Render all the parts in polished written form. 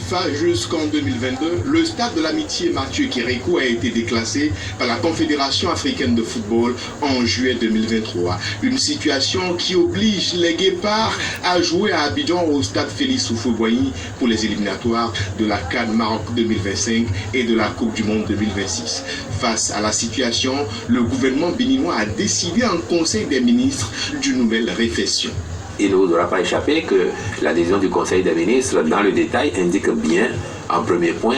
FIFA jusqu'en 2022, le stade de l'Amitié Mathieu Kérékou a été déclassé par la Confédération africaine de football en juillet 2023. Une situation qui oblige les Guépards à jouer à Abidjan au stade Félix Houphouët-Boigny pour les éliminatoires de la CAN Maroc 2025 et de la Coupe du Monde 2026. Face à la situation, le gouvernement béninois a décidé en Conseil des ministres d'une nouvelle réflexion. Il ne vous aura pas échappé que la décision du Conseil des ministres, dans le détail, indique bien, en premier point,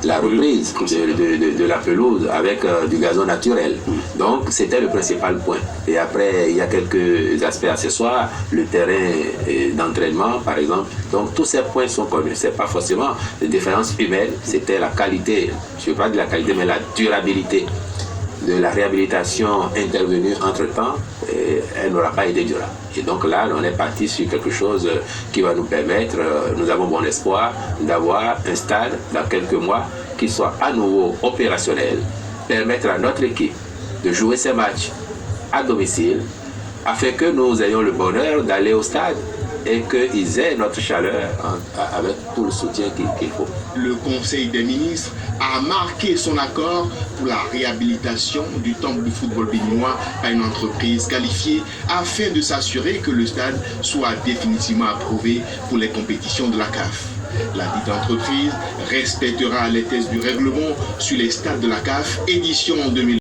la reprise de la pelouse avec du gazon naturel. Donc, c'était le principal point. Et après, il y a quelques aspects accessoires, le terrain d'entraînement, par exemple. Donc, tous ces points sont connus. Ce n'est pas forcément des différences humaines, c'était la qualité, je ne veux pas dire la qualité, mais la durabilité de la réhabilitation intervenue entre-temps, elle n'aura pas été durable. Et donc là, on est parti sur quelque chose qui va nous permettre, nous avons bon espoir, d'avoir un stade dans quelques mois qui soit à nouveau opérationnel, permettre à notre équipe de jouer ses matchs à domicile, afin que nous ayons le bonheur d'aller au stade et qu'ils aient notre chaleur avec tout le soutien qu'il faut. Le Conseil des ministres a marqué son accord pour la réhabilitation du temple du football béninois par une entreprise qualifiée afin de s'assurer que le stade soit définitivement approuvé pour les compétitions de la CAF. La dite entreprise respectera les tests du règlement sur les stades de la CAF édition 2020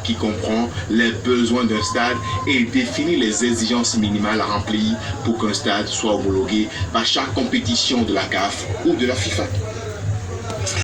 qui comprend les besoins d'un stade et définit les exigences minimales à remplir pour qu'un stade soit homologué par chaque compétition de la CAF ou de la FIFA.